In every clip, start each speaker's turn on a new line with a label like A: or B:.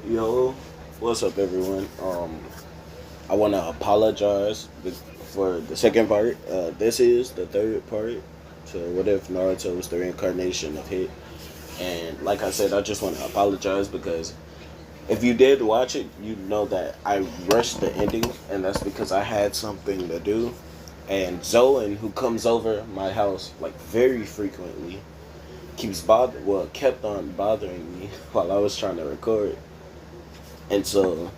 A: Yo, what's up, everyone? I want to apologize for the second part. This is the third part. So, what if Naruto was the reincarnation of Hit? And like I said, I just want to apologize because if you did watch it, you know that I rushed the ending, and that's because I had something to do. And Zoan, who comes over my house like very frequently, kept on bothering me while I was trying to record. And so,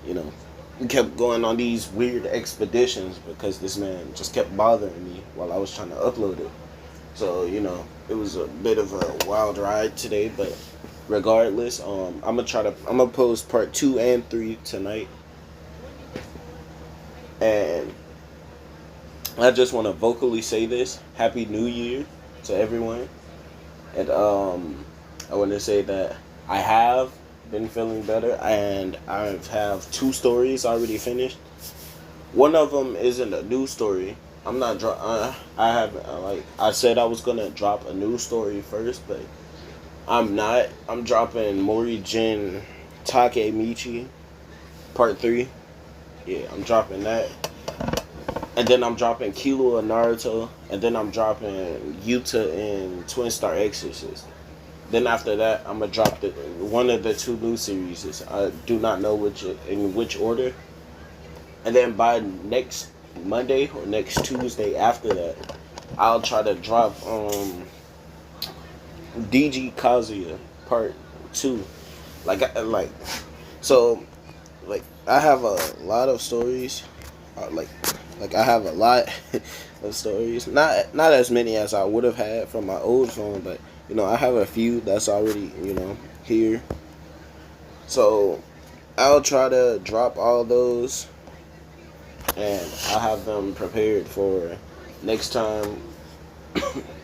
A: we kept going on these weird expeditions because this man just kept bothering me while I was trying to upload it. So, it was a bit of a wild ride today, but regardless, I'm gonna post part 2 and 3 tonight. And I just want to vocally say this: Happy New Year to everyone. And I want to say that I have been feeling better, and I have 2 stories already finished. One of them isn't a new story. I'm not. I have like I said I was gonna drop a new story first, but I'm not. I'm dropping Mori Jin Takemichi Part 3. Yeah, I'm dropping that. And then I'm dropping Killua Naruto, and then I'm dropping Yuta and Twin Star Exorcist. Then after that, I'm gonna drop one of the 2 new series. I do not know in which order. And then by next Monday or next Tuesday after that, I'll try to drop DG Kazuya Part 2. Like so like I have a lot of stories. Like I have a lot of stories. Not as many as I would have had from my old phone, but I have a few that's already here. So I'll try to drop all those, and I'll have them prepared for next time.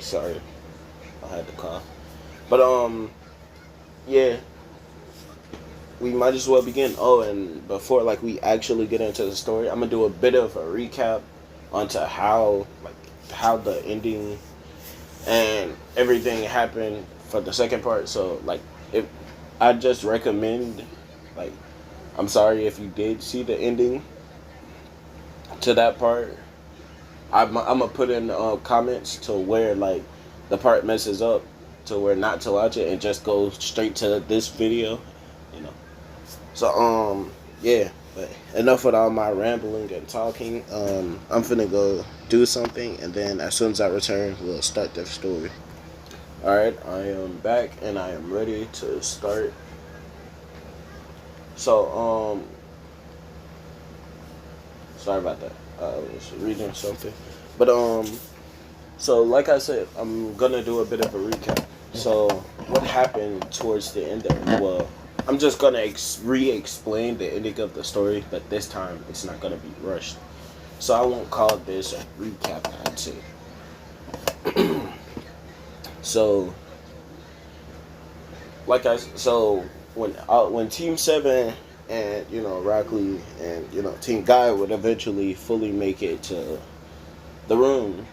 A: Sorry, I had to cough. But yeah, we might as well begin. Oh, and before we actually get into the story, I'm gonna do a bit of a recap onto how the ending and everything happened for the second part. So if I just recommend, like, I'm sorry if you did see the ending to that part. I'm gonna put in comments to where the part messes up, to where not to watch it and just go straight to this video, you know. So yeah, but enough with all my rambling and talking. I'm finna go do something, and then as soon as I return, we'll start the story. All right, I am back and I am ready to start. So sorry about that. I was reading something, but so like I said, I'm gonna do a bit of a recap. So what happened towards the end of well. I'm just gonna re-explain the ending of the story, but this time it's not gonna be rushed. So I won't call this a recap. I'd say. So, when Team 7 and Rock Lee and Team Guy would eventually fully make it to the room,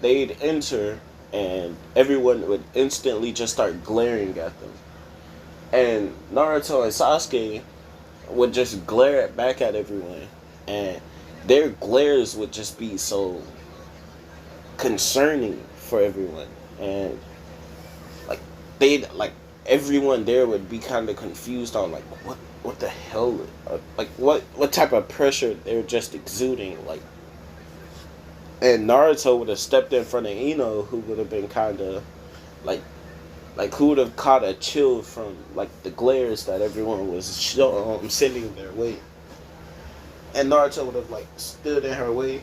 A: they'd enter and everyone would instantly just start glaring at them. And Naruto and Sasuke would just glare back at everyone, and their glares would just be so concerning for everyone, and everyone there would be kind of confused on what the hell, what type of pressure they're just exuding, and Naruto would have stepped in front of Ino, who would have been kind of who would have caught a chill from the glares that everyone was sending their way. And Naruto would have stood in her way,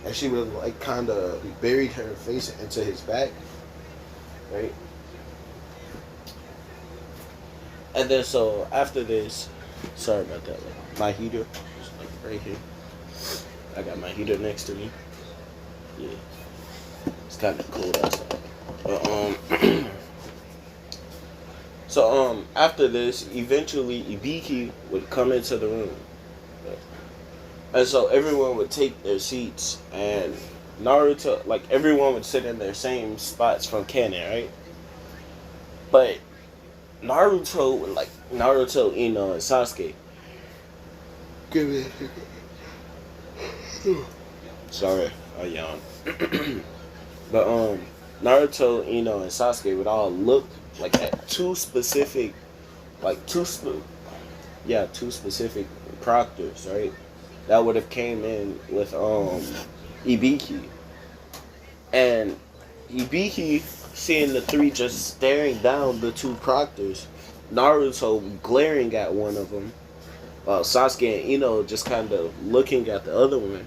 A: and she would have kind of buried her face into his back, right? And then so after this, sorry about that, my heater is right here. I got my heater next to me. Yeah, it's kind of cold outside, but So after this, eventually Ibiki would come into the room, and so everyone would take their seats, and Naruto, everyone would sit in their same spots from canon, right? But Naruto would Naruto, Ino, and Sasuke. Give me a second. Sorry, I yawned. But Naruto, Ino, and Sasuke would all look like at two specific, like two specific proctors, right? That would have came in with Ibiki, and Ibiki seeing the three just staring down the two proctors, Naruto glaring at one of them, while Sasuke and Ino just kind of looking at the other one.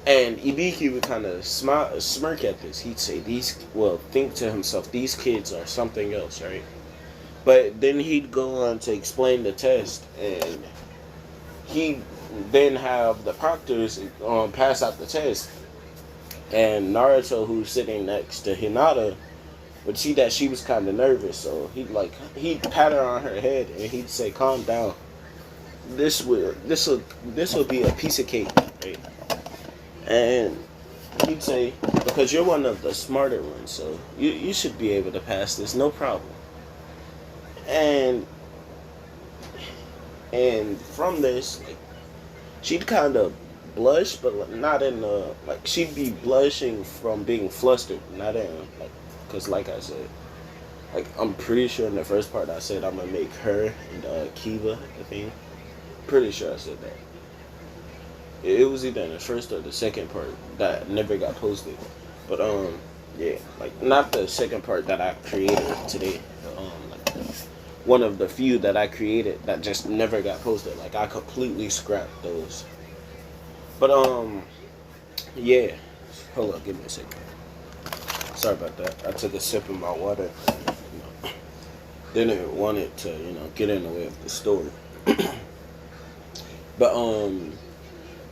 A: And Ibiki would kind of smirk at this. He'd say, think to himself, these kids are something else, right? But then he'd go on to explain the test, and he'd then have the proctors pass out the test. And Naruto, who's sitting next to Hinata, would see that she was kind of nervous, so he'd pat her on her head and he'd say, "Calm down. This will be a piece of cake, right?" And he'd say, "Because you're one of the smarter ones, so you should be able to pass this, no problem." And from this, like, she'd kind of blush, but not in the she'd be blushing from being flustered, not in because like I said, I'm pretty sure in the first part I said I'm gonna make her and Kiva the thing. Pretty sure I said that. It was either in the first or the second part that never got posted, but yeah, not the second part that I created today. One of the few that I created that just never got posted. I completely scrapped those. But yeah. Hold on, give me a second. Sorry about that. I took a sip of my water. Didn't want it to, get in the way of the story. But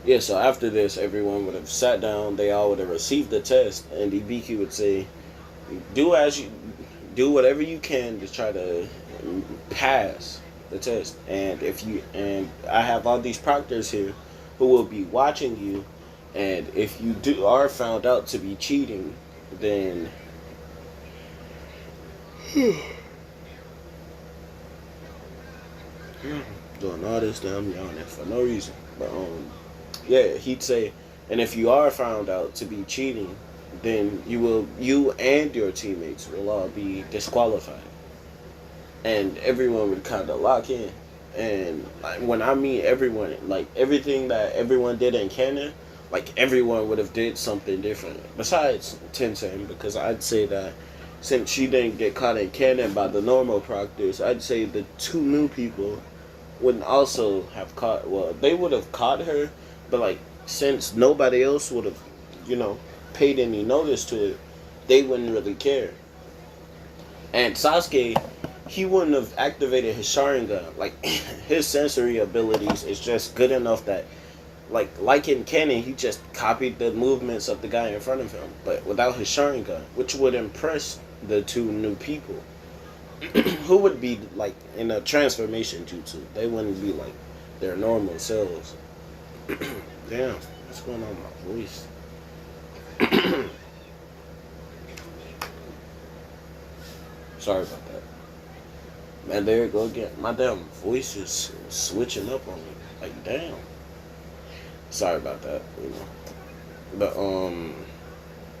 A: yeah, so after this everyone would have sat down, they all would have received the test, and Ibiki would say, do whatever you can to try to pass the test. And I have all these proctors here who will be watching you, and if you are found out to be cheating, then doing all this damn yawning for no reason. But yeah, he'd say, and if you are found out to be cheating, then you and your teammates will all be disqualified. And everyone would kind of lock in. And when I mean everyone, everything that everyone did in canon, everyone would have did something different. Besides Tensei, because I'd say that since she didn't get caught in canon by the normal proctors, I'd say the two new people would also have caught, they would have caught her, but since nobody else would have, paid any notice to it, they wouldn't really care. And Sasuke, he wouldn't have activated his Sharingan. His sensory abilities is just good enough that, like in canon, he just copied the movements of the guy in front of him, but without his Sharingan, which would impress the two new people, who would be, in a transformation jutsu. They wouldn't be, their normal selves. Damn, what's going on with my voice? Sorry about that. Man, there you go again. My damn voice is switching up on me. Damn. Sorry about that, But,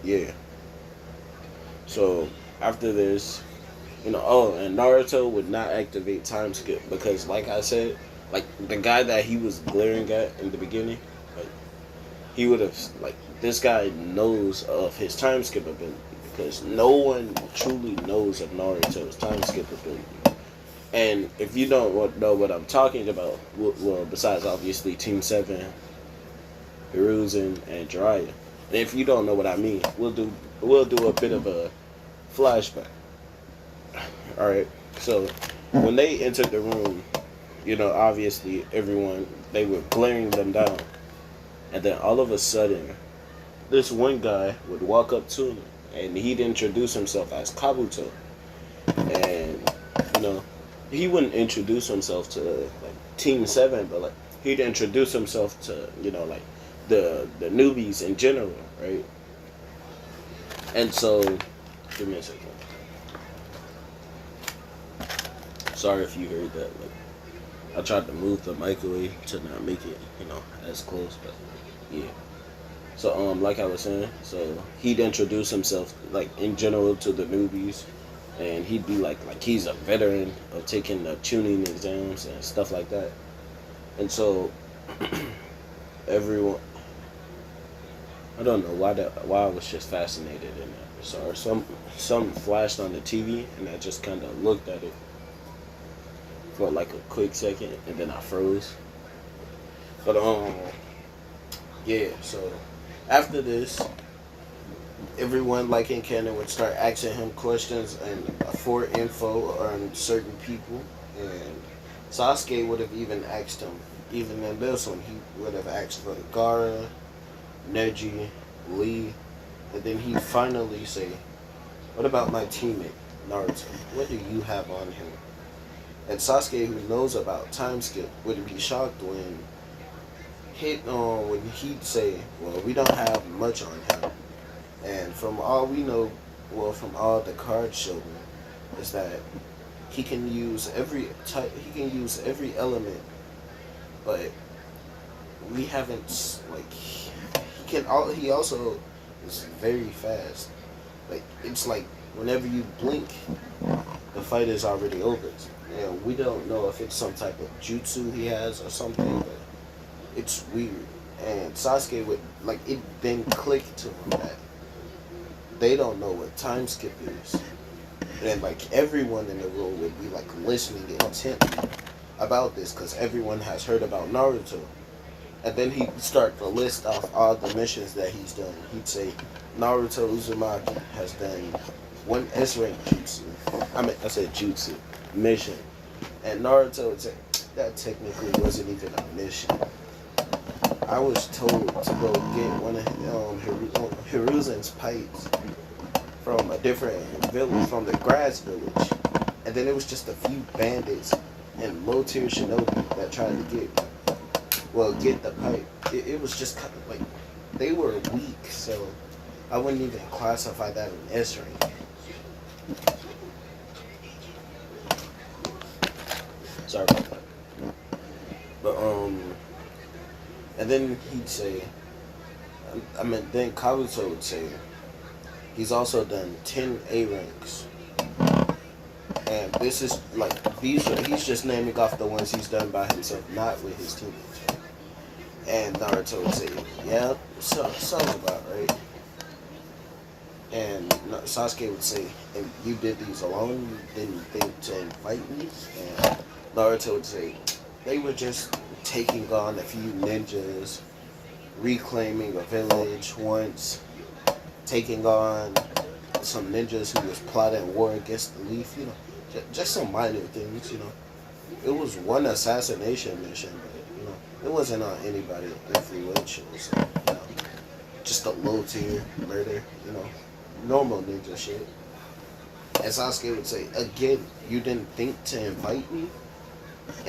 A: yeah. So, after this, and Naruto would not activate time skip because, like I said, the guy that he was glaring at in the beginning, he would have, this guy knows of his time skip ability because no one truly knows of Naruto's time skip ability. And if you don't know what I'm talking about, well, besides obviously Team 7, Hiruzen, and Jiraiya, and if you don't know what I mean, we'll do a bit of a flashback. All right, so when they entered the room, obviously everyone, they were glaring them down, and then all of a sudden, this one guy would walk up to him, and he'd introduce himself as Kabuto, and he wouldn't introduce himself to Team 7, but he'd introduce himself to the newbies in general, right? And so, give me a second. Sorry if you heard that. Like, I tried to move the mic away to not make it, as close, but yeah. So like I was saying, so he'd introduce himself like in general to the newbies, and he'd be like he's a veteran of taking the tuning exams and stuff like that. And so everyone, I don't know why I was just fascinated in that. So some flashed on the TV, and I just kind of looked at it for like a quick second, and then I froze. But yeah. So after this, everyone like in Canada would start asking him questions and for info on certain people, and Sasuke would have even asked him. Even in this one, he would have asked for Gara, Neji, Lee, and then he'd finally say, "What about my teammate Naruto? What do you have on him?" And Sasuke, who knows about time skip, would be shocked when he'd say, "Well, we don't have much on him." And from all we know, well, from all the cards show me, is that he can use every type. He can use every element, but we haven't like he can. He also is very fast. Like it's like whenever you blink, the fight is already over. And we don't know if it's some type of jutsu he has or something, but it's weird. And Sasuke would like it then clicked to him that they don't know what time skip is. And like everyone in the room would be like listening intently about this because everyone has heard about Naruto. And then he'd start to list off all the missions that he's done. He'd say Naruto Uzumaki has done one S rank jutsu. I said jutsu mission. And Naruto would say that technically wasn't even a mission. I was told to go get one of Hiruzen's pipes from a different village, from the grass village, and then it was just a few bandits and low tier shinobi that tried to get the pipe. It was just kind of like they were weak, so I wouldn't even classify that in S rank. Sorry about that. But and then he'd say, then Kabuto would say, he's also done 10 A ranks. And this is like, he's just naming off the ones he's done by himself, not with his teammates. And Naruto would say, yeah, sounds about right. And Sasuke would say, and you did these alone? You didn't think to invite me? And Naruto would say, they were just taking on a few ninjas, reclaiming a village once, taking on some ninjas who was plotting war against the Leaf, just some minor things, It was one assassination mission, but, it wasn't on anybody influential, so, just a low tier murder, normal ninja shit. And Sasuke would say, again, you didn't think to invite me?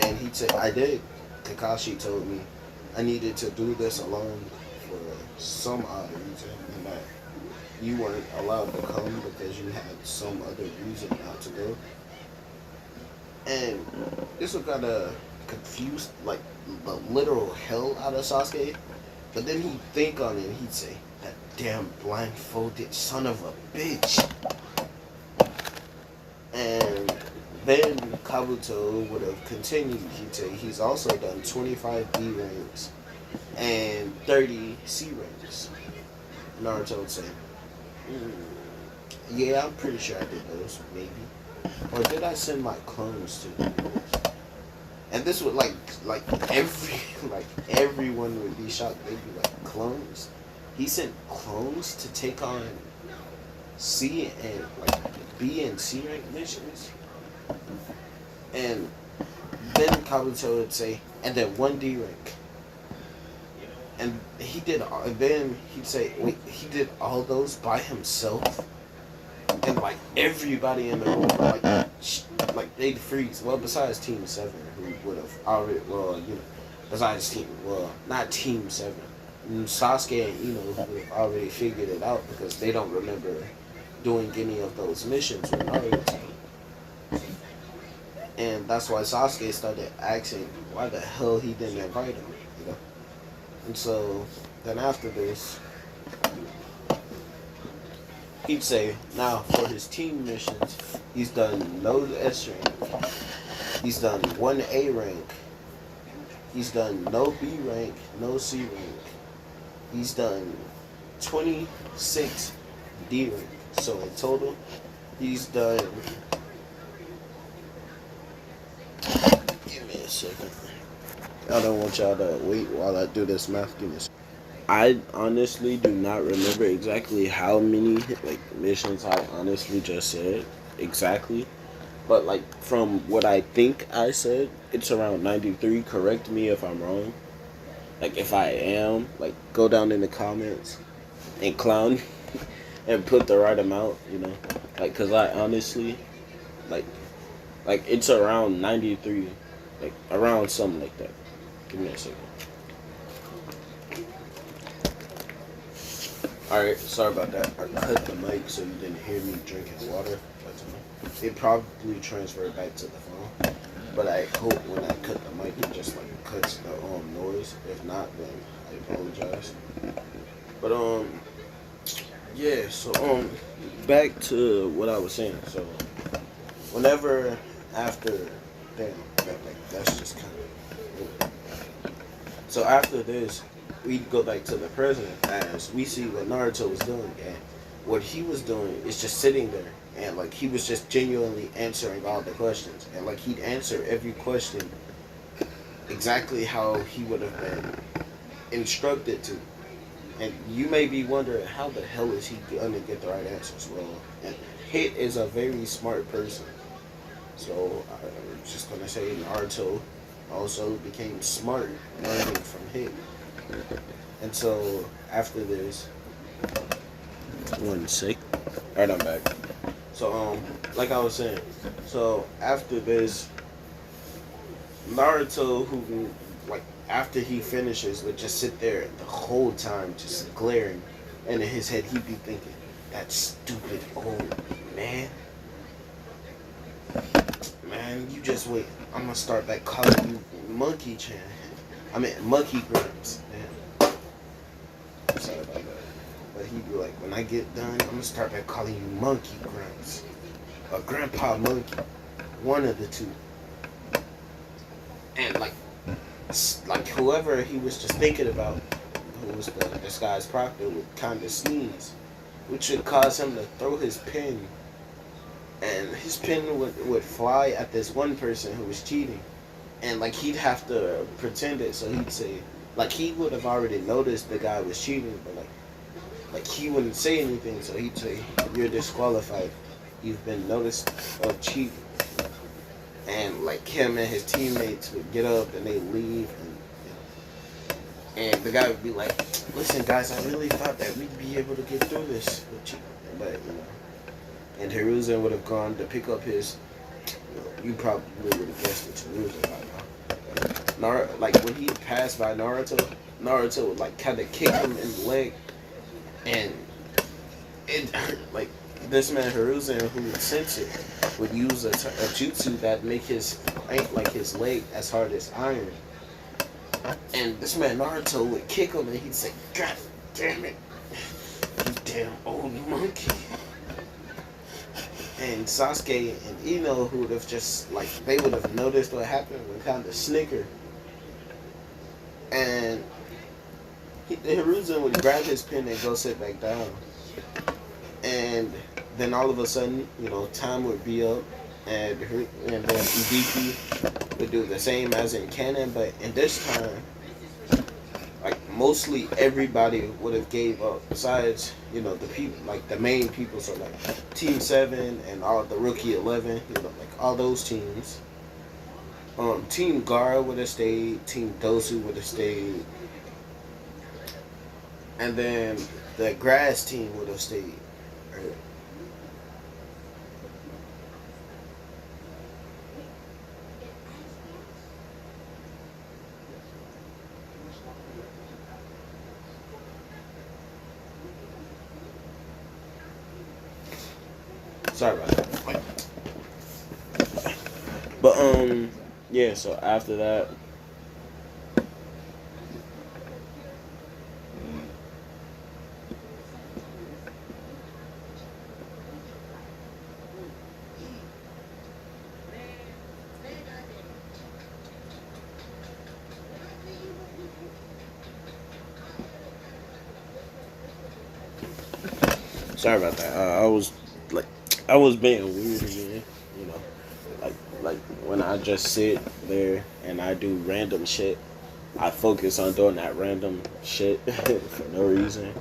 A: And he'd say, I did. Kakashi told me I needed to do this alone for some odd reason, and that you weren't allowed to come because you had some other reason not to go. And this would kind of confuse, like, the literal hell out of Sasuke. But then he'd think on it and he'd say, that damn blindfolded son of a bitch. And then Kabuto would have continued. He'd say he's also done 25 B ranks and 30 C ranks. Naruto would say, yeah, I'm pretty sure I did those, maybe. Or did I send my clones to do those? And this would everyone would be shocked. They'd be like, clones? He sent clones to take on C and B and C rank missions? And then Kabuto would say, and then 1 D rank. And then he'd say, wait, he did all those by himself? And everybody in the room, they'd freeze. Well, besides Team 7, who would have already, not Team 7. Sasuke and Ino would have already figured it out because they don't remember doing any of those missions with Naruto. And that's why Sasuke started asking why the hell he didn't invite him, you know. And so then after this, he'd say now for his team missions, he's done no S rank, he's done one A rank, he's done no B rank, no C rank, he's done 26 D rank. So in total, he's done. Give me a second. I don't want y'all to wait while I do this math. Give me a second. I honestly do not remember exactly how many like missions I honestly just said exactly, but like from what I think I said, it's around 93. Correct me if I'm wrong. Like if I am, like go down in the comments and clown and put the right amount, you know, like because I honestly like it's around 93, like around something like that. Give me a second. Alright, sorry about that. I cut the mic so you didn't hear me drinking water, but it probably transferred back to the phone. But I hope when I cut the mic it just like cuts the noise. If not, then I apologize. But yeah, so back to what I was saying. So whenever after that's just kind of. So after this, we go back to the present as we see what Naruto was doing, and what he was doing is just sitting there, and like he was just genuinely answering all the questions, and like he'd answer every question exactly how he would have been instructed to. And you may be wondering how the hell is he gonna get the right answers? Well, and Hit is a very smart person. So I'm just gonna say Naruto also became smart learning from Hit. And so after this, one sec. Alright, I'm back. So like I was saying, so after this, Naruto, who like after he finishes, would just sit there the whole time, just glaring, and in his head he'd be thinking, "That stupid old man, man, you just wait. I'm gonna start back calling you Monkey Chan. I mean Monkey Grumps, man." I'm sorry about that. But he'd be like, "When I get done, I'm gonna start back calling you Monkey Grumps or Grandpa Monkey, one of the two." And like whoever he was just thinking about, who was the disguised proctor, would kind of sneeze, which would cause him to throw his pen, and his pen would fly at this one person who was cheating, and like he'd have to pretend it, so he'd say, like he would have already noticed the guy was cheating, but like he wouldn't say anything, so he'd say, "You're disqualified. You've been noticed of cheating." And like him and his teammates would get up and they leave, and the guy would be like, "Listen, guys, I really thought that we'd be able to get through this with you," but and Hiruzen would have gone to pick up his. You probably would have guessed it's Hiruzen by now. Like when he passed by Naruto would like kind of kick him in the leg, and it like this man Hiruzen, who would sense it, would use a jutsu that make his leg as hard as iron. And this man Naruto would kick him, and he'd say, "God damn it, you damn old monkey." And Sasuke and Ino, who would have just like they would have noticed what happened, would kind of snicker. And Hiruzen would grab his pen and go sit back down. And then all of a sudden, time would be up, and then Ibiki would do the same as in canon, but in this time, like mostly everybody would have gave up. Besides, the people, like the main people, so like Team 7 and all the Rookie 11, like all those teams. Team Gara would have stayed. Team Dosu would have stayed, and then the Grass team would have stayed. Right? Sorry about that. But But yeah. So after that, sorry about that. Like, I was being weird again. You know, like like when I just sit there and I do random shit. I focus on doing that random shit for no reason,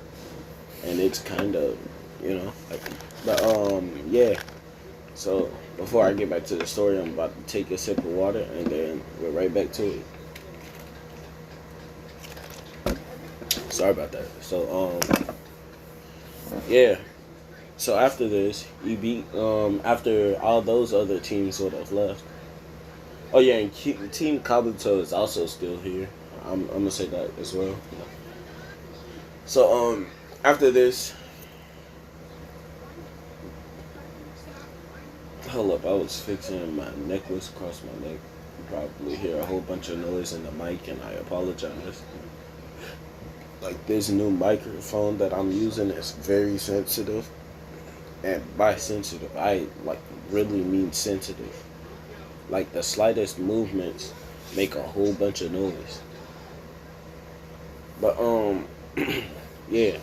A: and it's kind of, like, but yeah. So before I get back to the story, I'm about to take a sip of water, and then we're right back to it. Sorry about that. So yeah. So after this, you beat after all those other teams would have left. Oh yeah, and Team Kabuto is also still here. I'm gonna say that as well. So after this, hold up, I was fixing my necklace across my neck. You probably hear a whole bunch of noise in the mic, and I apologize. Like, this new microphone that I'm using is very sensitive, and by sensitive, I like really mean sensitive. Like, the slightest movements make a whole bunch of noise. But yeah.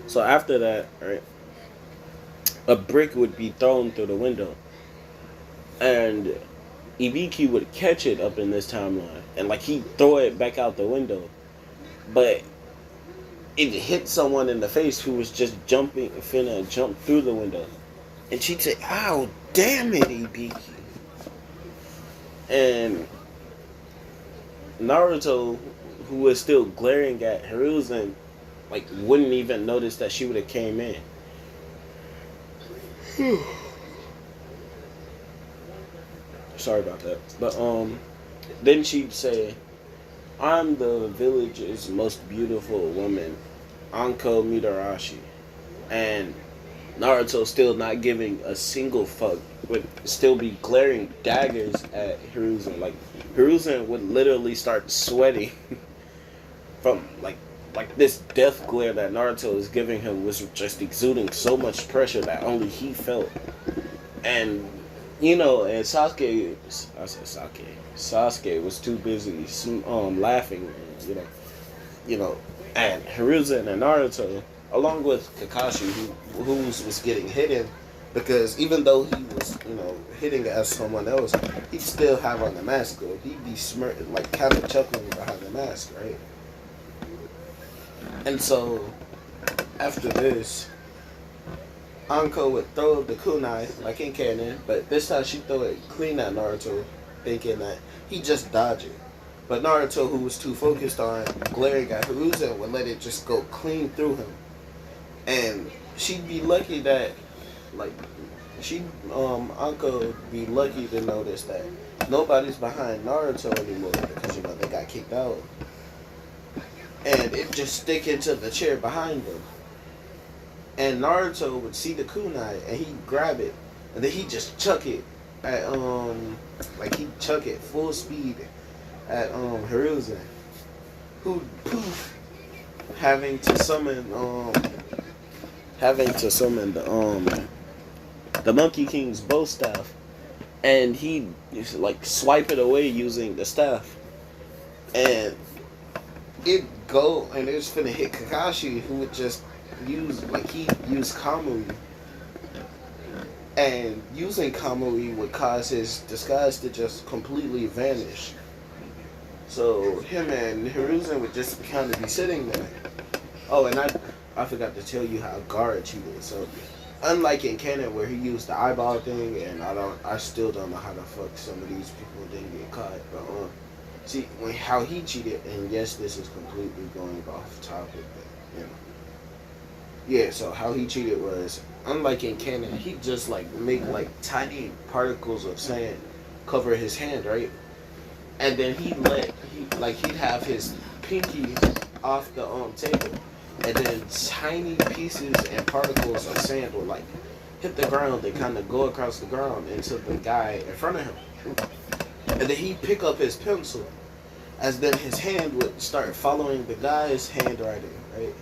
A: So after that, right, a brick would be thrown through the window, and Ibiki would catch it up in this timeline, and like he'd throw it back out the window, but it hit someone in the face who was just finna jump through the window, and she'd say, "Ow, damn it, Ibiki!" And Naruto, who was still glaring at Hiruzen, like wouldn't even notice that she would have came in. Sorry about that, but then she'd say, "I'm the village's most beautiful woman, Anko Midarashi," and Naruto, still not giving a single fuck, would still be glaring daggers at Hiruzen. Like, Hiruzen would literally start sweating from like this death glare that Naruto is giving him was just exuding so much pressure that only he felt. And and Sasuke was too busy laughing, and Hiruzen and Naruto, along with Kakashi, who was getting hidden, because even though he was, hitting at someone else, he'd still have on the mask, or he'd be smirking, like kind of chuckling behind the mask, right? And so, after this, Anko would throw the kunai, like in canon, but this time she throw it clean at Naruto, thinking that he just dodged it. But Naruto, who was too focused on glaring at Hiruzen, would let it just go clean through him. And she'd be lucky that, like, Anko would be lucky to notice that nobody's behind Naruto anymore, because, they got kicked out. And it just stick into the chair behind them. And Naruto would see the kunai, and he'd grab it, and then he'd just chuck it at, he'd chuck it full speed at, Hiruzen, who'd poof, having to summon the Monkey King's bow staff, and he'd like swipe it away using the staff, and it was finna hit Kakashi, who would just use Kamui, and using Kamui would cause his disguise to just completely vanish. So him and Hiruzen would just kind of be sitting there. Oh, and I forgot to tell you how Gaara cheated. So, unlike in canon where he used the eyeball thing, and I still don't know how the fuck some of these people didn't get caught. But see how he cheated, and yes, this is completely going off topic, but yeah. So how he cheated was, unlike in canon, he just like make like tiny particles of sand cover his hand, right? And then he'd have his pinky off the table, and then tiny pieces and particles of sand would hit the ground and kind of go across the ground into the guy in front of him. and then he'd pick up his pencil, as then his hand would start following the guy's handwriting, right?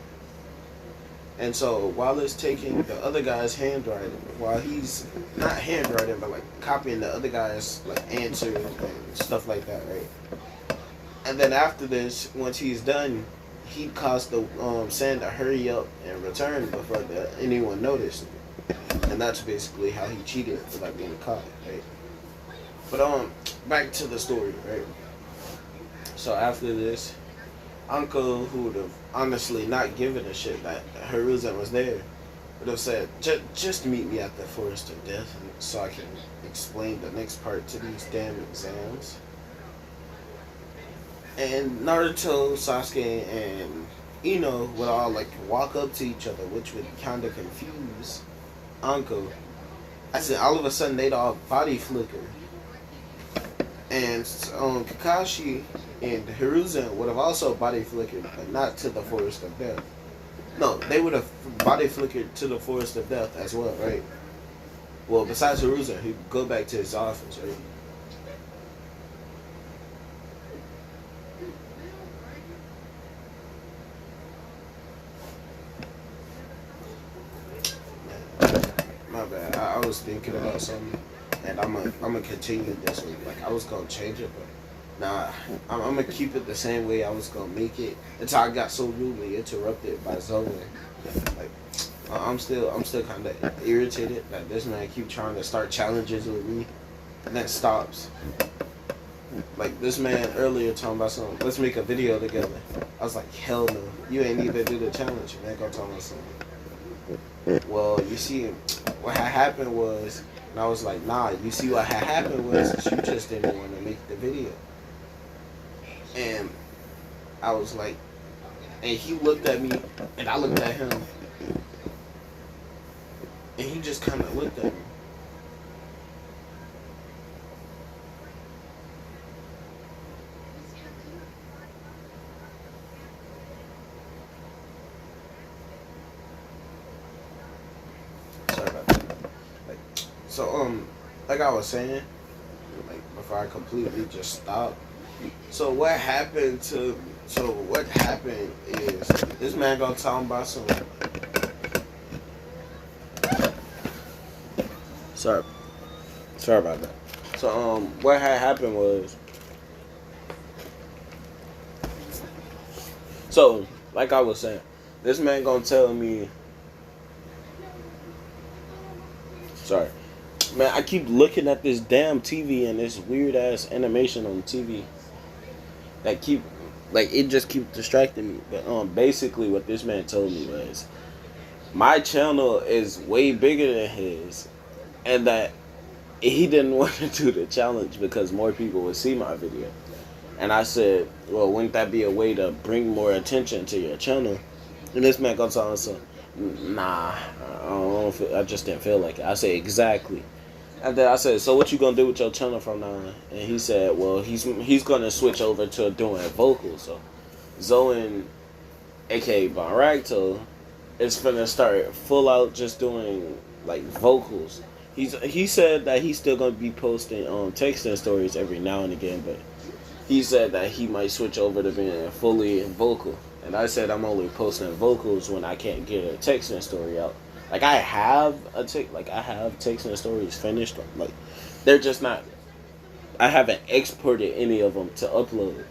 A: And so while it's taking the other guy's handwriting, while he's not handwriting but like copying the other guy's like answers and stuff like that, right? And then after this, once he's done, he caused the sand to hurry up and return before anyone noticed. And that's basically how he cheated without being caught, right? But back to the story, right? So after this, Uncle, who would have honestly not given a shit that Hiruzen was there, would have said, just meet me at the Forest of Death so I can explain the next part to these damn exams. And Naruto, Sasuke, and Ino would all like walk up to each other, which would kind of confuse Uncle. I said all of a sudden they'd all body flicker. And Kakashi and Hiruzen would have also body flickered, but not to the Forest of Death. No, they would have body flickered to the Forest of Death as well, right? Well, besides Hiruzen, he'd go back to his office, right? My bad. I was thinking about something, and I'm gonna continue this week. Like I was gonna change it, but nah, I'm gonna keep it the same way I was gonna make it until I got so rudely interrupted by Zoe. Like I'm still kind of irritated that this man keep trying to start challenges with me, and then stops. Like this man earlier talking about something. Let's make a video together. I was like, hell no, you ain't even do the challenge. Man, go talk about something. Well, you see, what had happened was, and I was like, nah, you see what had happened was you just didn't want to make the video. And I was like, and he looked at me, and I looked at him, and he just kind of looked at me. Sorry about that. So, like I was saying, like before I completely just stopped. So what happened is this man gonna tell him about some. Sorry about that. So what had happened was, so like I was saying, this man gonna tell me. Sorry. Man, I keep looking at this damn TV and this weird ass animation on TV that keep, like, it just keep distracting me. But basically what this man told me was my channel is way bigger than his, and that he didn't want to do the challenge because more people would see my video. And I said, well, wouldn't that be a way to bring more attention to your channel? And this man comes on and said, nah, I just didn't feel like it. I said, exactly. And then I said, so what you gonna do with your channel from now on? And he said, well, he's gonna switch over to doing vocals. So Zoan, aka Baracto, is finna start full out just doing like vocals. He said that he's still gonna be posting texting stories every now and again, but he said that he might switch over to being fully vocal. And I said I'm only posting vocals when I can't get a texting story out. Like I have texting stories finished. Like they're just not. I haven't exported any of them to upload,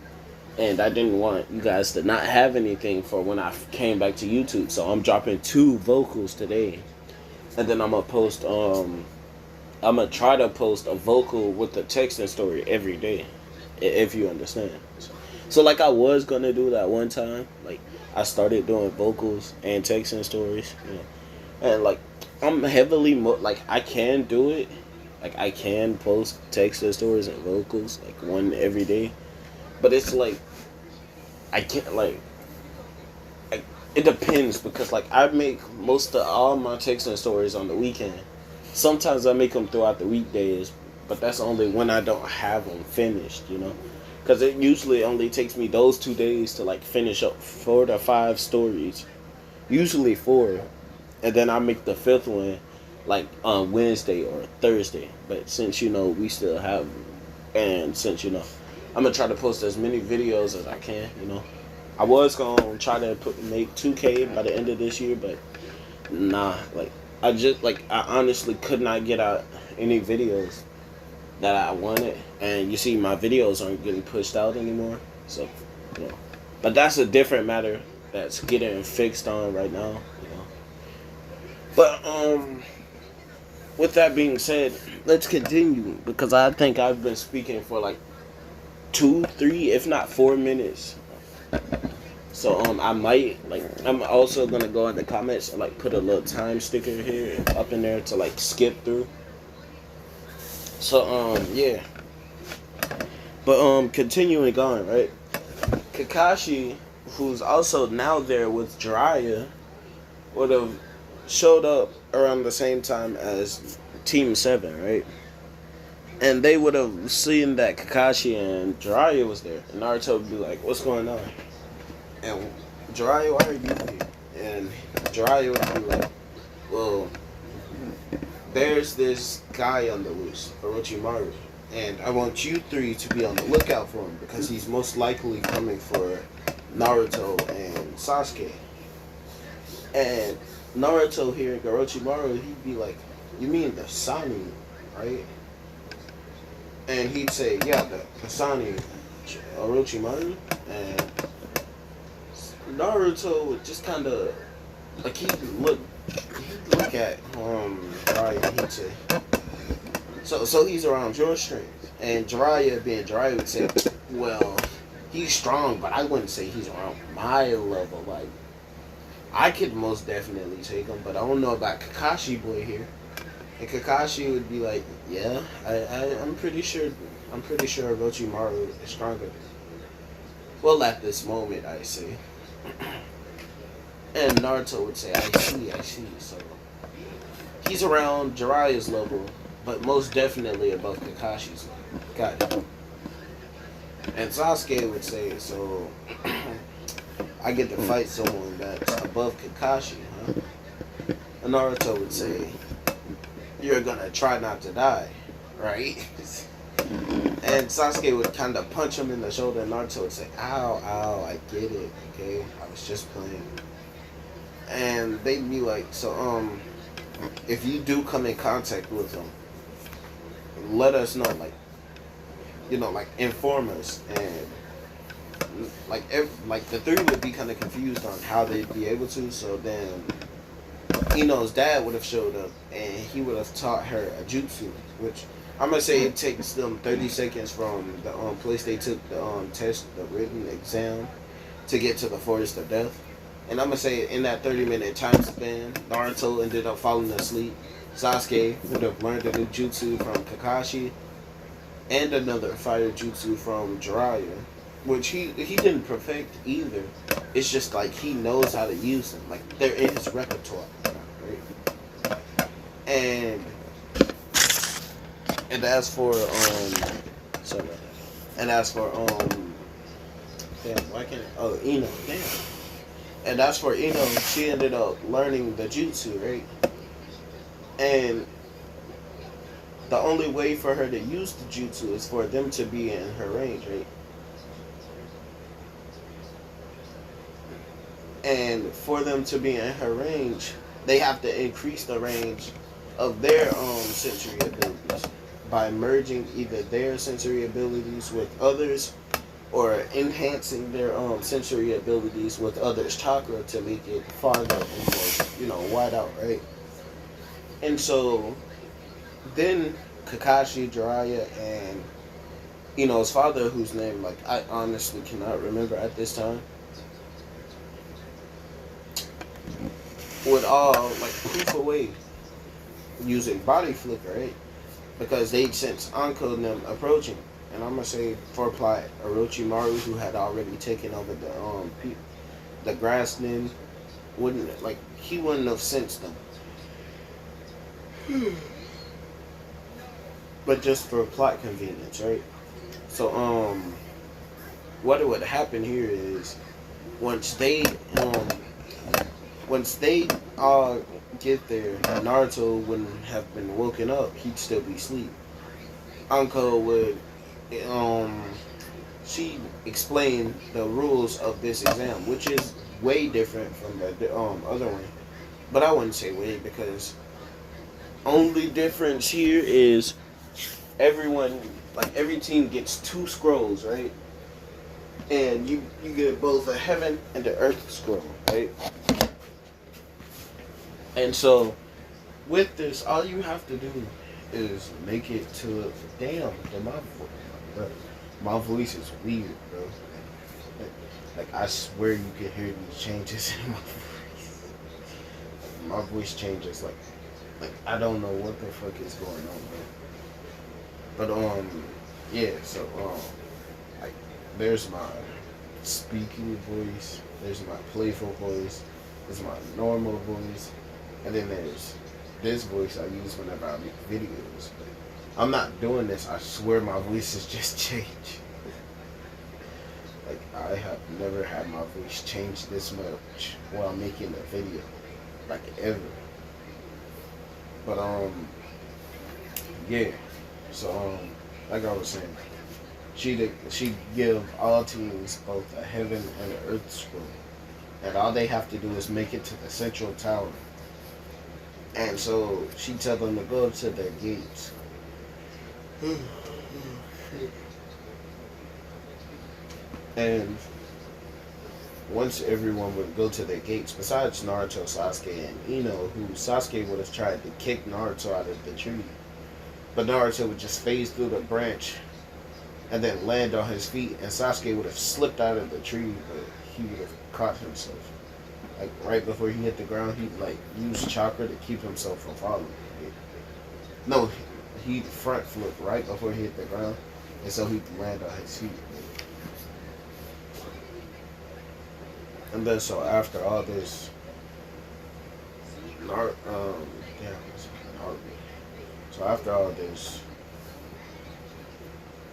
A: and I didn't want you guys to not have anything for when I came back to YouTube. So I'm dropping 2 vocals today, and then I'm gonna post. I'm gonna try to post a vocal with a texting story every day, if you understand. So like I was gonna do that one time. Like I started doing vocals and texting stories, you know. And like I'm heavily like I can do it, like I can post text stories and vocals like one every day, but it's like I can't it depends because like I make most of all my texting stories on the weekend. Sometimes I make them throughout the weekdays, but that's only when I don't have them finished, you know, because it usually only takes me those 2 days to like finish up 4 to 5 stories, usually 4. And then I make the 5th one like on Wednesday or Thursday. But since, you know, we still have And since I'm gonna try to post as many videos as I can. I was gonna try to make 2K by the end of this year, but nah. Like I honestly could not get out any videos that I wanted, and you see my videos aren't getting pushed out anymore. So, you know, but that's a different matter that's getting fixed on right now. But with that being said, let's continue because I think I've been speaking for like 2, 3, if not 4 minutes. So I might I'm also gonna go in the comments and like put a little time sticker here up in there to like skip through. So yeah. But continuing on, right? Kakashi, who's also now there with Jiraiya, would have showed up around the same time as Team 7, right? And they would have seen that Kakashi and Jiraiya was there. And Naruto would be like, what's going on? And Jiraiya, why are you here? And Jiraiya would be like, well, there's this guy on the loose, Orochimaru. And I want you three to be on the lookout for him because he's most likely coming for Naruto and Sasuke. And Naruto hearing Orochimaru, he'd be like, you mean the Sani, right? And he'd say, yeah, the Sani, Orochimaru. And Naruto would just kind of, like, he'd look at Jiraiya and he'd say, so he's around your strength. And Jiraiya, being Jiraiya, would say, well, he's strong, but I wouldn't say he's around my level. Like, I could most definitely take him, but I don't know about Kakashi boy here. And Kakashi would be like, yeah, I'm pretty sure Orochimaru is stronger. Well, at this moment, I say. And Naruto would say, I see. So he's around Jiraiya's level, but most definitely above Kakashi's level. Got it. And Sasuke would say, so I get to fight someone that's above Kakashi, huh? And Naruto would say, you're gonna try not to die, right? And Sasuke would kind of punch him in the shoulder, and Naruto would say, ow, I get it, okay? I was just playing. And they'd be like, so, if you do come in contact with them, let us know, like, inform us. And, the three would be kind of confused on how they'd be able to, so then Ino's dad would have showed up, and he would have taught her a jutsu, which I'm going to say it takes them 30 seconds from the place they took the test, the written exam, to get to the Forest of Death. And I'm going to say in that 30-minute time span, Naruto ended up falling asleep. Sasuke would have learned a new jutsu from Kakashi, and another fire jutsu from Jiraiya, which he didn't perfect either. It's just like he knows how to use them. Like, they're in his repertoire, right? And as for Ino, damn. And as for Ino, she ended up learning the jutsu, right? And the only way for her to use the jutsu is for them to be in her range, right? And for them to be in her range, they have to increase the range of their sensory abilities by merging either their sensory abilities with others, or enhancing their sensory abilities with others' chakra to make it farther and more, wide out, right? And so then Kakashi, Jiraiya, and Ino's father, whose name I honestly cannot remember at this time, would all poof away using body flicker, right? Because they'd sense Anko and them approaching. And I'm gonna say for plot, Orochimaru, who had already taken over the grassland, he wouldn't have sensed them. But just for plot convenience, right? So what would happen here is once they all get there, Naruto wouldn't have been woken up. He'd still be asleep. Anko would um, she explained the rules of this exam, which is way different from the other one. But I wouldn't say way, because only difference here is everyone, like every team gets two scrolls, right? And you get both a heaven and the earth scroll, right? And so with this, all you have to do is make it to damn bro. My voice is weird, bro. Like I swear you can hear these changes in my voice. My voice changes like I don't know what the fuck is going on, bro. But yeah, so like there's my speaking voice, there's my playful voice, there's my normal voice, and then there's this voice I use whenever I make videos. But I'm not doing this, I swear my voice has just changed. Like I have never had my voice change this much while making a video. Like ever. But yeah. So like I was saying, she give all teams both a heaven and an earth scroll. And all they have to do is make it to the central tower. And so she tell them to go to their gates. And once everyone would go to their gates, besides Naruto, Sasuke, and Ino, who Sasuke would have tried to kick Naruto out of the tree. But Naruto would just phase through the branch and then land on his feet, and Sasuke would have slipped out of the tree, but he would have caught himself. Like right before he hit the ground, he'd like use chakra to keep himself from falling. No, he'd front flip right before he hit the ground, and so he'd land on his feet. And then so after all this, so after all this,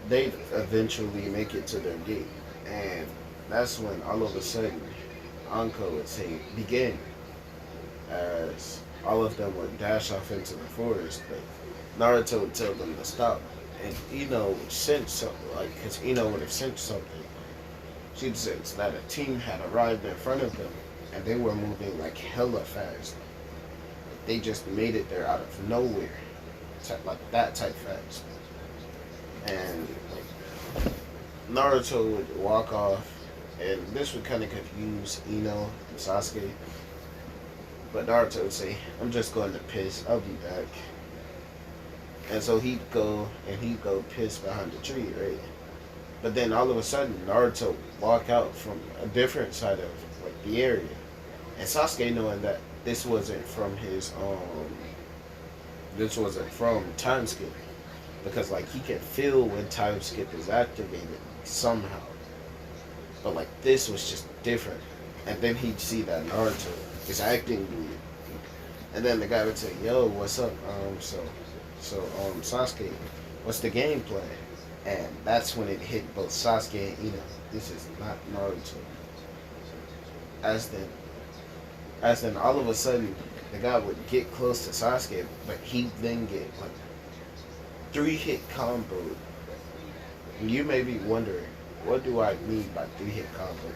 A: they eventually make it to their gate, and that's when all of a sudden Anko would say begin, as all of them would dash off into the forest, but Naruto would tell them to stop, and Ino would sense something, like, because Ino would have sensed something. She'd sense that a team had arrived in front of them, and they were moving like hella fast. They just made it there out of nowhere, like that type fast. And like, Naruto would walk off, and this would kind of confuse Ino and Sasuke. But Naruto would say, "I'm just going to piss. I'll be back." And so he'd go piss behind the tree, right? But then all of a sudden, Naruto would walk out from a different side of like the area, and Sasuke, knowing that this wasn't from time skip, because like he can feel when time skip is activated somehow. But like this was just different. And then he'd see that Naruto is acting weird. And then the guy would say, "Yo, what's up? Sasuke, what's the game plan?" And that's when it hit both Sasuke and Ino. This is not Naruto. As then all of a sudden the guy would get close to Sasuke, but he'd then get like 3-hit combo. And you may be wondering, what do I mean by 3-hit combo?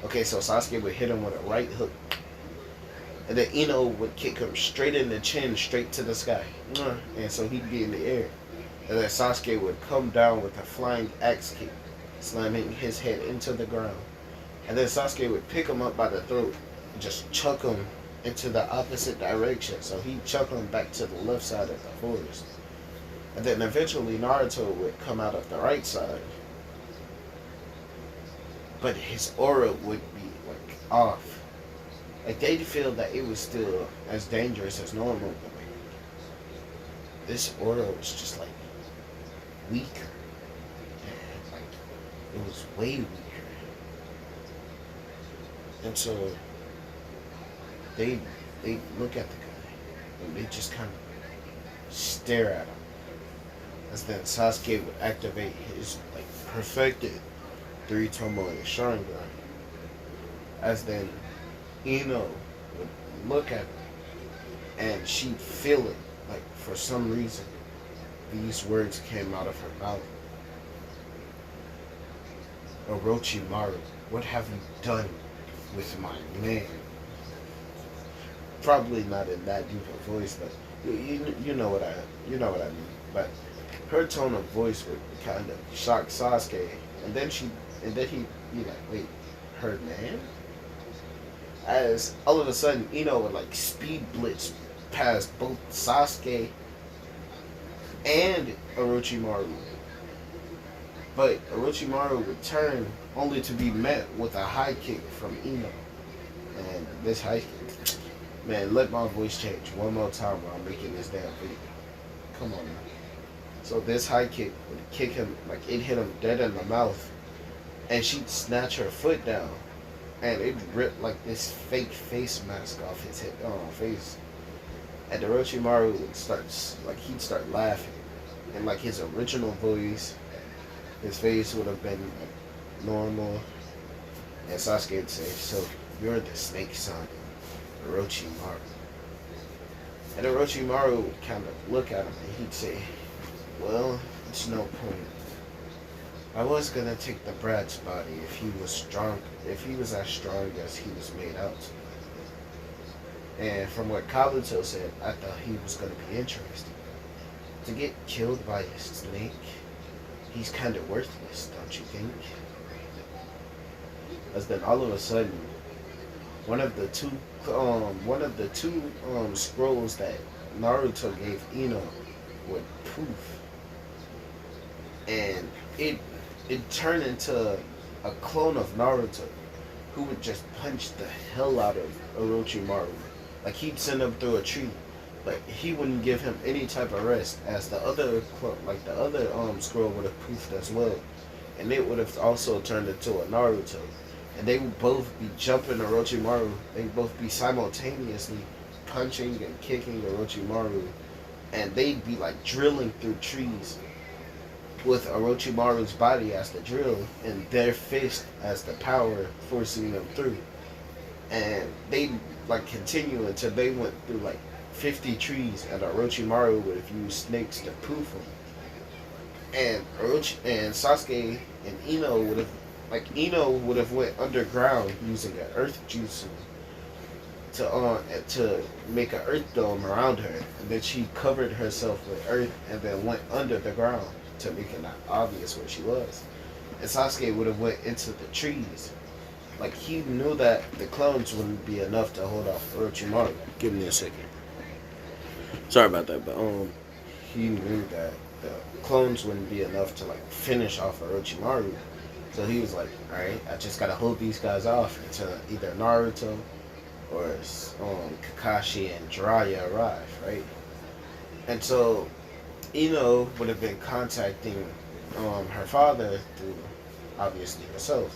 A: Okay, so Sasuke would hit him with a right hook, and then Ino would kick him straight in the chin, straight to the sky. And so he'd be in the air. And then Sasuke would come down with a flying axe kick, slamming his head into the ground. And then Sasuke would pick him up by the throat and just chuck him into the opposite direction. So he'd chuck him back to the left side of the forest. And then eventually Naruto would come out of the right side. But his aura would be like off. Like they'd feel that it was still as dangerous as normal, but like this aura was just like weaker. And like it was way weaker. And so they look at the guy and they just kind of stare at him. As then Sasuke would activate his like perfected 3 Tomoe Sharingan. As then Ino would look at him and she'd feel it. Like for some reason these words came out of her mouth. Orochimaru, what have you done with my man? Probably not in that deep a voice, but you know what I mean. But her tone of voice would kind of shock Sasuke, and then he'd be like, wait, her man? As all of a sudden, Ino would like speed blitz past both Sasuke and Orochimaru. But Orochimaru would turn only to be met with a high kick from Ino. And this high kick, man, let my voice change one more time while I'm making this damn video. Come on, man. So this high kick would kick him, like it hit him dead in the mouth, and she'd snatch her foot down, and it ripped like this fake face mask off his face. And Orochimaru would he'd start laughing, and like his original voice, his face would have been like normal, and Sasuke would say, "So you're the snake son, Orochimaru." And Orochimaru would kind of look at him, and he'd say, "Well, it's no point. I was gonna take the brat's body if he was as strong as he was made out." And from what Kabuto said, I thought he was gonna be interesting. To get killed by a snake, he's kinda worthless, don't you think? As then all of a sudden, one of the two scrolls that Naruto gave Ino would poof, and it turned into a clone of Naruto, who would just punch the hell out of Orochimaru. Like he'd send him through a tree, but he wouldn't give him any type of rest. As the other scroll would have poofed as well, and it would have also turned into a Naruto. And they would both be jumping Orochimaru. They'd both be simultaneously punching and kicking Orochimaru, and they'd be like drilling through trees with Orochimaru's body as the drill and their fist as the power forcing them through. And they'd like continue until they went through like 50 trees, and Orochimaru would have used snakes to poof them. And Sasuke and Ino would have went underground using an earth jutsu to make an earth dome around her, and then she covered herself with earth and then went under the ground to make it not obvious where she was. And Sasuke would have went into the trees. Like he knew that the clones wouldn't be enough to hold off Orochimaru. Give me a second. Sorry about that, but he knew that the clones wouldn't be enough to like finish off Orochimaru. So he was like, alright, I just gotta hold these guys off until either Naruto or Kakashi and Jiraiya arrive, right? And so Ino would have been contacting her father through obviously herself,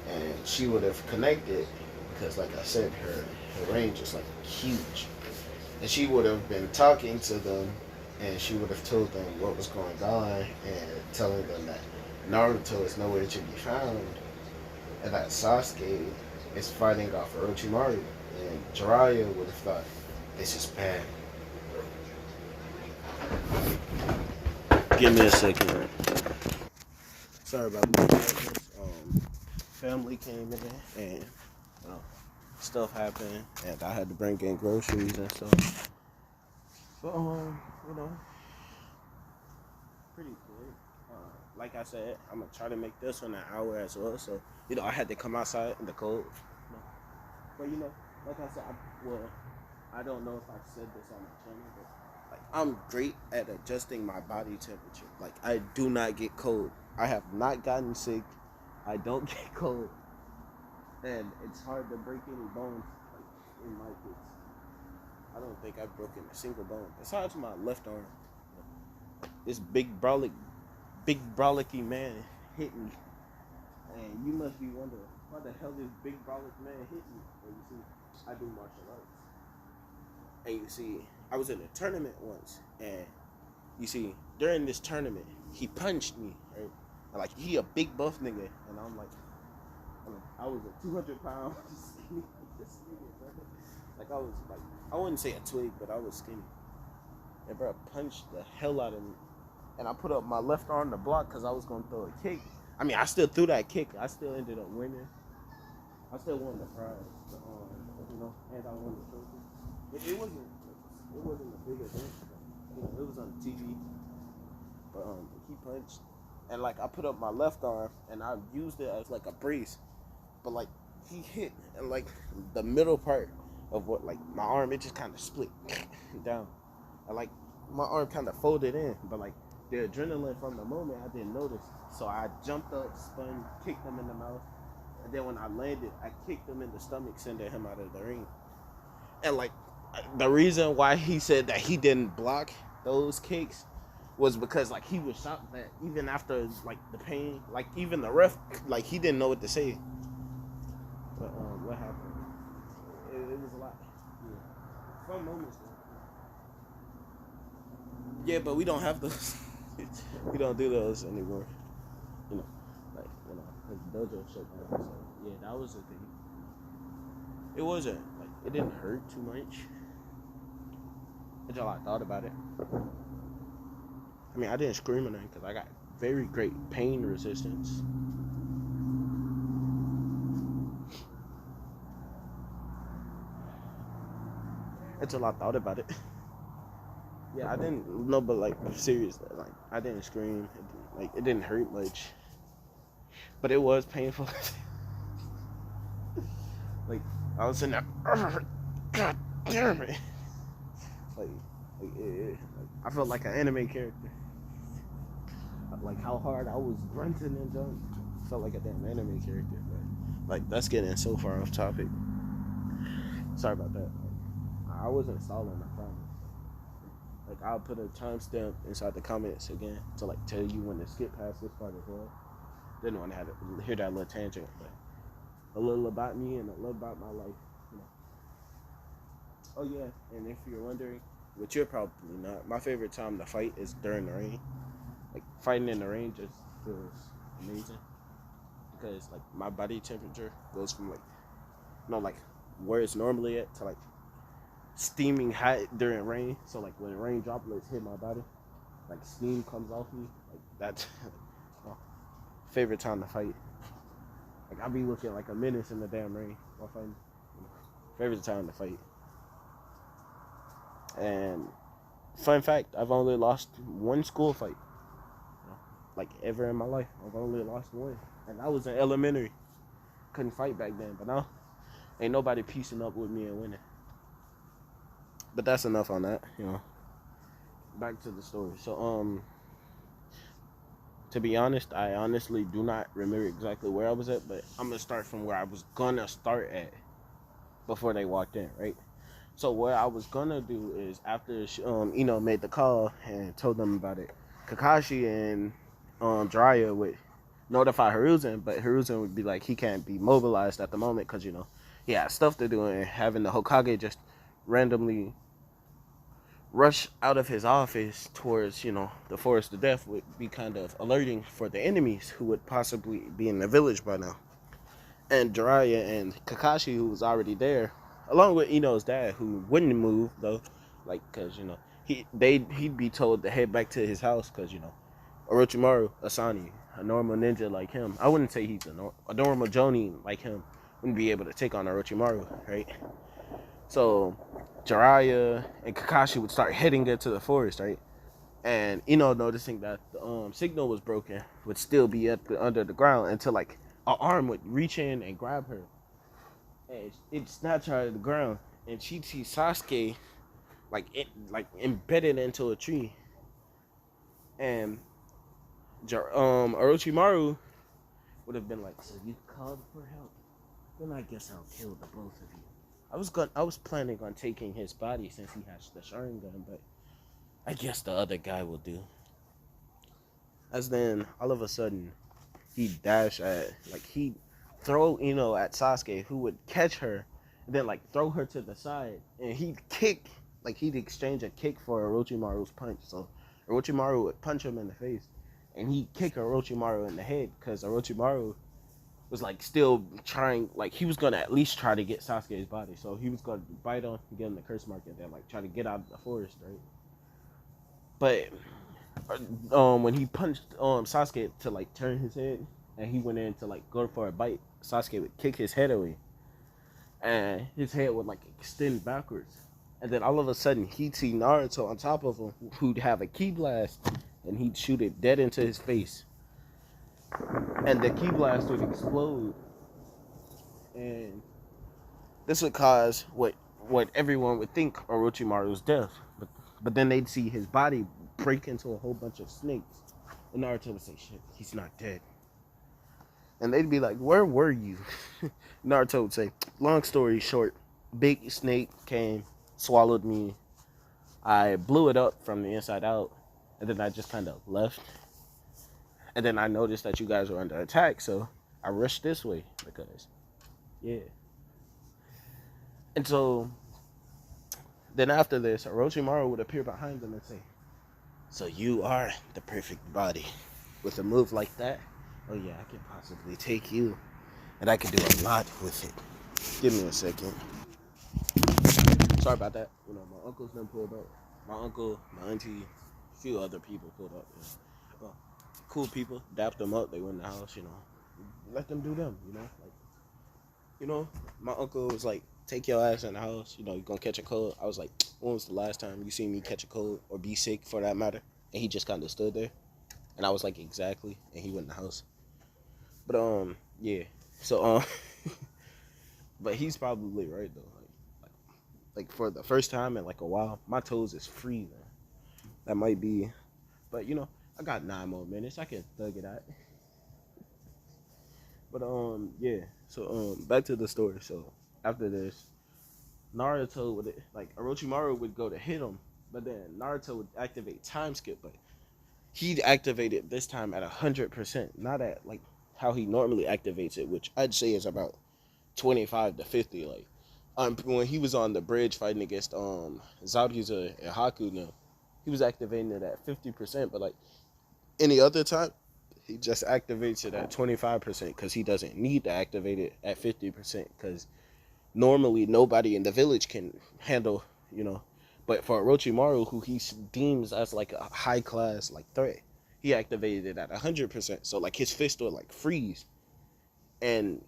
A: and she would have connected because, like I said, her range is like huge, and she would have been talking to them, and she would have told them what was going on and telling them that Naruto is nowhere to be found, and that Sasuke is fighting off Orochimaru, and Jiraiya would have thought, this is bad. Give me a second, right? Sorry about that. Family came in, and stuff happened, and I had to bring in groceries and stuff. But pretty good. Like I said, I'm gonna try to make this one an hour as well. So I had to come outside in the cold. But like I said, I don't know if I said this on the channel, but like I'm great at adjusting my body temperature. Like I do not get cold. I have not gotten sick. I don't get cold, and it's hard to break any bones like in my case. I don't think I've broken a single bone besides my left arm. This big brolicky man hit me, and you must be wondering why the hell this big brolic man hit me. Well, you see, I do martial arts, and you see, I was in a tournament once, and you see, during this tournament, he punched me, right? And, like he a big buff nigga, and I was a 200-pound skinny bro. Like I was like, I wouldn't say a twig, but I was skinny. And bro punched the hell out of me. And I put up my left arm to block because I was going to throw a kick. I mean, I still threw that kick. I still ended up winning. I still won the prize, and I won the trophy. It wasn't a big event. It was on TV. But he punched, and like I put up my left arm, and I used it as like a brace. But like he hit, and like the middle part of what like my arm, it just kind of split down, and like my arm kind of folded in. But like the adrenaline from the moment, I didn't notice, so I jumped up, spun, kicked him in the mouth, and then when I landed, I kicked him in the stomach, sending him out of the ring. And like the reason why he said that he didn't block those kicks was because like he was shocked that even after like the pain, like even the ref, like he didn't know what to say. But what happened? It was a lot. Yeah. Fun moments though. Yeah, but we don't have those. We don't do those anymore. You know, like his dojo shut down. So yeah, that was the thing. It wasn't like it didn't hurt too much until I thought about it. I mean, I didn't scream or anything because I got very great pain resistance. Until I thought about it. Yeah, I didn't know, but like seriously, like I didn't scream. It didn't hurt much, but it was painful. Like I was in there, God damn it! Like I felt like an anime character. Like how hard I was grunting and jumping. Felt like a damn anime character. But like that's getting so far off topic. Sorry about that. I wasn't stalling, I promise. Like I'll put a timestamp inside the comments again to like tell you when to skip past this part as well. Didn't want to have to hear that little tangent, but a little about me and a little about my life. Oh yeah, and if you're wondering, which you're probably not, my favorite time to fight is during the rain. Like fighting in the rain just feels amazing because like my body temperature goes from like where it's normally at to like steaming hot during rain. So like when rain droplets hit my body, like steam comes off me. Like that's my favorite time to fight. Like I'll be looking like a menace in the damn rain while fighting. Favorite time to fight. And fun fact, I've only lost one school fight. Like ever in my life. I've only lost one. And I was in elementary. Couldn't fight back then, but now ain't nobody piecing up with me and winning. But that's enough on that, Back to the story. So to be honest, I honestly do not remember exactly where I was at, but I'm gonna start from where I was gonna start at before they walked in, right? So what I was gonna do is after made the call and told them about it, Kakashi and Jiraiya would notify Hiruzen, but Hiruzen would be like he can't be mobilized at the moment because he had stuff to do, and having the Hokage just randomly rush out of his office towards the forest of death would be kind of alerting for the enemies who would possibly be in the village by now. And Jiraiya and Kakashi, who was already there, along with Ino's dad, who wouldn't move though, like because he'd be told to head back to his house because Orochimaru Asani, a normal ninja like him, I wouldn't say he's a normal Jonin like him, wouldn't be able to take on Orochimaru, right? So Jiraiya and Kakashi would start heading into the forest, right? And noticing that the signal was broken, would still be under the ground until like an arm would reach in and grab her, and it snatched her out of the ground, and she'd see Sasuke like embedded into a tree, and Orochimaru would have been like, "So you called for help? Then I guess I'll kill the both of you." I was planning on taking his body since he has the Sharingan, but I guess the other guy will do. As then, all of a sudden, he'd dash at, he'd throw at Sasuke, who would catch her, and then throw her to the side, and he'd kick, he'd exchange a kick for Orochimaru's punch. So Orochimaru would punch him in the face, and he'd kick Orochimaru in the head, because Orochimaru was still trying, he was gonna at least try to get Sasuke's body. So he was gonna bite on, give him the curse mark, and then try to get out of the forest, right? But when he punched Sasuke to turn his head, and he went in to like go for a bite, Sasuke would kick his head away, and his head would like extend backwards, and then all of a sudden he'd see Naruto on top of him, who'd have a ki blast, and he'd shoot it dead into his face, and the ki blast would explode, and this would cause what everyone would think Orochimaru's death, but then they'd see his body break into a whole bunch of snakes, and Naruto would say, "Shit, he's not dead." And they'd be like, "Where were you?" Naruto would say, "Long story short, big snake came, swallowed me. I blew it up from the inside out, and then I just kind of left. And then I noticed that you guys were under attack, so I rushed this way because, yeah." And so then after this, Orochimaru would appear behind them and say, "So you are the perfect body. With a move like that, oh yeah, I can possibly take you. And I can do a lot with it. Give me a second. Sorry about that. You know, my uncle's done pulled up. My uncle, my auntie, a few other people pulled up. You know. Well, cool people, dapped them up. They went in the house, you know. Let them do them, you know. Like, you know, my uncle was like, "Take your ass in the house. You know, you're going to catch a cold." I was like, "When was the last time you seen me catch a cold or be sick for that matter?" And he just kind of stood there. And I was like, "Exactly." And he went in the house. But, yeah. So, but he's probably right, though. Like for the first time in like a while, my toes is free, man. That might be, but you know, I got 9 more minutes. I can thug it out. But, yeah. So, back to the story. So, after this, Naruto would, like, Orochimaru would go to hit him, but then Naruto would activate time skip, but he'd activate it this time at 100%, not at like how he normally activates it, which I'd say is about 25 to 50. Like, when he was on the bridge fighting against Zabuza and Haku, now he was activating it at 50%, but like any other time, he just activates it at 25% because he doesn't need to activate it at 50% because normally nobody in the village can handle, you know. But for Orochimaru, who he deems as like a high class like threat, he activated it at 100%. So like his fist would like freeze, and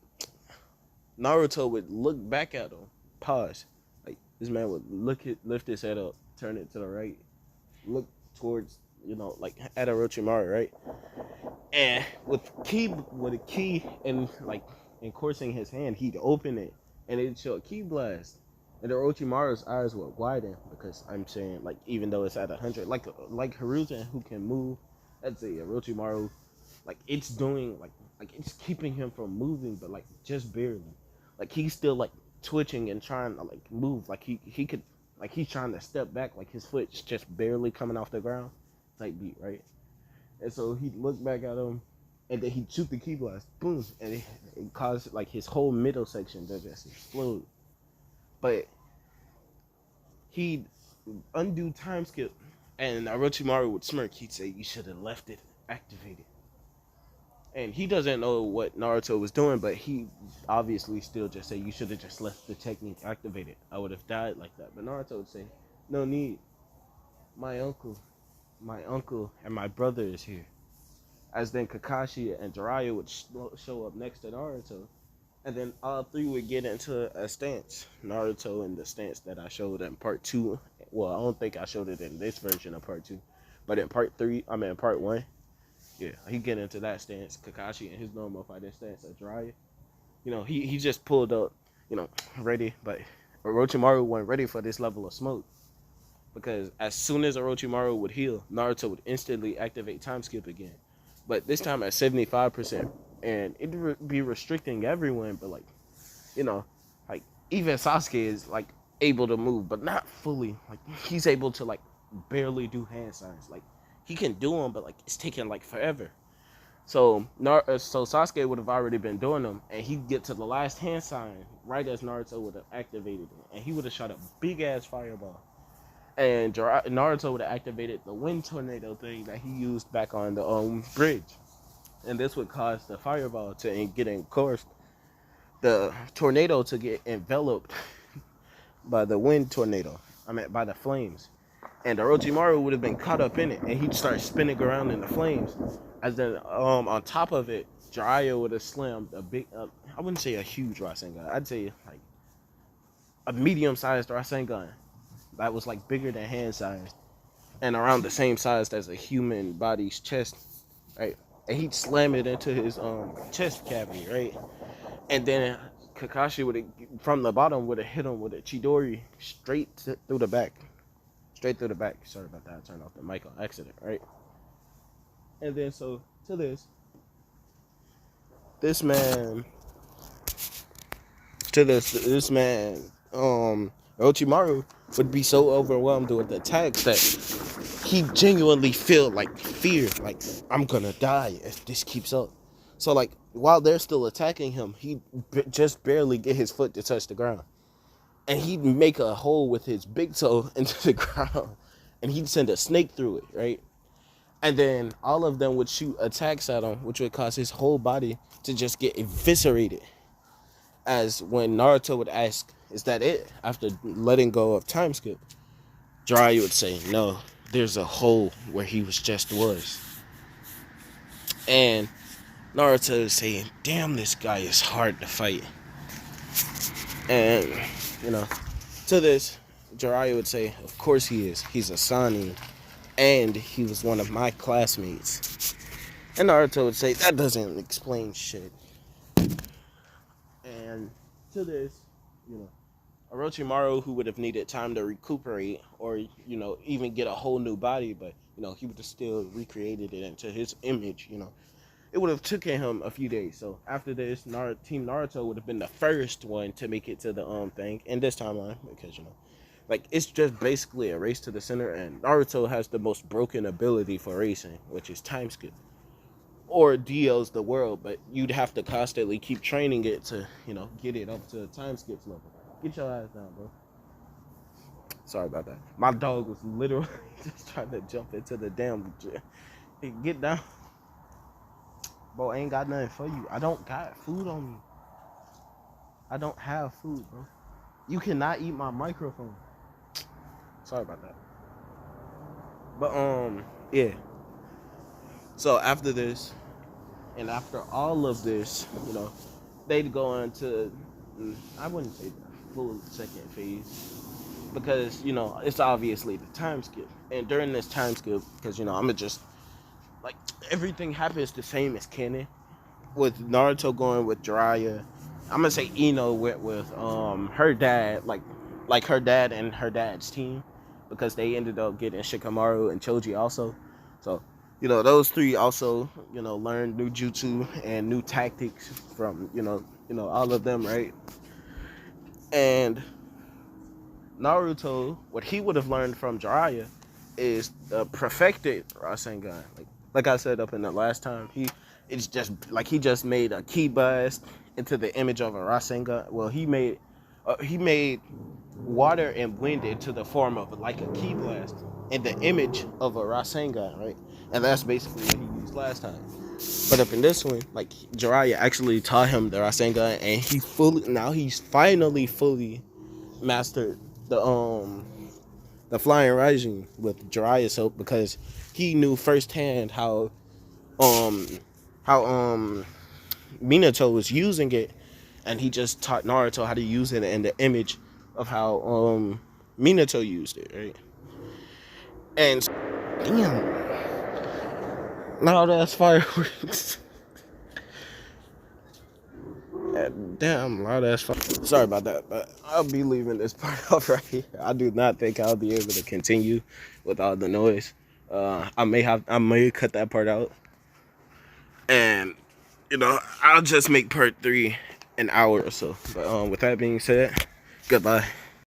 A: Naruto would look back at him, pause, like this man would lift his head up, turn it to the right, look towards, you know, like at Orochimaru, right, and with a key and like coursing his hand, he'd open it and it'd show a ki blast. And Orochimaru's eyes would widen because I'm saying, like, even though it's at 100, like Haruto, who can move, that's a Orochimaru, like it's doing like it's keeping him from moving, but like just barely. Like he's still like twitching and trying to like move, like he could, like he's trying to step back, like his foot's just barely coming off the ground, type beat, right? And so he'd look back at him, and then he'd shoot the ki blast, boom, and it caused like his whole middle section to just explode. But he'd undo time skip, and Orochimaru would smirk. He'd say, "You should have left it activated." And he doesn't know what Naruto was doing, but he obviously still just say, "You should have just left the technique activated. I would have died like that." But Naruto would say, "No need. My uncle, and my brother is here." As then Kakashi and Jiraiya would show up next to Naruto. And then all three would get into a stance. Naruto in the stance that I showed in part 2. Well, I don't think I showed it in this version of part 2. But in part 3, in part 1, yeah, he get into that stance. Kakashi in his normal fighting stance at Jiraiya. You know, he just pulled up, you know, ready. But Orochimaru wasn't ready for this level of smoke. Because as soon as Orochimaru would heal, Naruto would instantly activate time skip again. But this time at 75%. And it'd be restricting everyone, but like, you know, like even Sasuke is like able to move, but not fully. Like he's able to like barely do hand signs. Like he can do them, but like it's taking like forever. So Sasuke would have already been doing them, and he'd get to the last hand sign right as Naruto would have activated it, and he would have shot a big ass fireball. And Naruto would have activated the wind tornado thing that he used back on the bridge. And this would cause the fireball to get encouraged, the tornado to get enveloped by the wind tornado. By the flames. And Orochimaru would have been caught up in it, and he'd start spinning around in the flames. As then, on top of it, Jiraiya would have slammed a big, I wouldn't say a huge Rasengan. I'd say like a medium-sized Rasengan that was like bigger than hand size and around the same size as a human body's chest, right? And he'd slam it into his chest cavity, right? And then Kakashi would have from the bottom would have hit him with a Chidori through the back, straight through the back. Sorry about that. I turned off the mic on accident, right? And then so to this man, Orochimaru would be so overwhelmed with the attacks that he genuinely feel like fear, like I'm gonna die if this keeps up. So like while they're still attacking him, he just barely get his foot to touch the ground, and he'd make a hole with his big toe into the ground, and he'd send a snake through it, right? And then all of them would shoot attacks at him, which would cause his whole body to just get eviscerated. As when Naruto would ask, "Is that it?" After letting go of time skip, Jiraiya would say, "No, there's a hole where he was. And Naruto is saying, "Damn, this guy is hard to fight." And, to this, Jiraiya would say, "Of course he is. He's a Sani. And he was one of my classmates." And Naruto would say, "That doesn't explain shit." And to this, Orochimaru, who would have needed time to recuperate or, even get a whole new body, but, he would have still recreated it into his image, it would have taken him a few days. So after this, Team Naruto would have been the first one to make it to the thing in this timeline because, like it's just basically a race to the center, and Naruto has the most broken ability for racing, which is time skip. Or DL's the world, but you'd have to constantly keep training it to, get it up to time skips level. Get your ass down, bro. Sorry about that. My dog was literally just trying to jump into the damn gym. Get down. Bro, I ain't got nothing for you. I don't got food on me. I don't have food, bro. You cannot eat my microphone. Sorry about that. But, yeah. So after this, and after all of this, they'd go into, I wouldn't say the full second phase, because, it's obviously the time skip. And during this time skip, because, I'm just, like, everything happens the same as canon. With Naruto going with Jiraiya, I'm gonna say Ino went with her dad, like her dad and her dad's team, because they ended up getting Shikamaru and Choji also. So, those three also, learned new jutsu and new tactics from, all of them, right? And Naruto, what he would have learned from Jiraiya is the perfected Rasengan. Like I said up in the last time, he just made a ki blast into the image of a Rasengan. Well, he made water and wind into the form of like a ki blast in the image of a Rasengan, right? And that's basically what he used last time. But up in this one, like Jiraiya actually taught him the Rasengan, and he's finally fully mastered the flying rising with Jiraiya's help, because he knew firsthand how Minato was using it, and he just taught Naruto how to use it in the image of how Minato used it, right? And damn, loud ass fireworks. Damn, loud ass fireworks. Sorry about that, but I'll be leaving this part off right here. I do not think I'll be able to continue with all the noise. I may cut that part out, and I'll just make part 3 an hour or so. But with that being said, goodbye.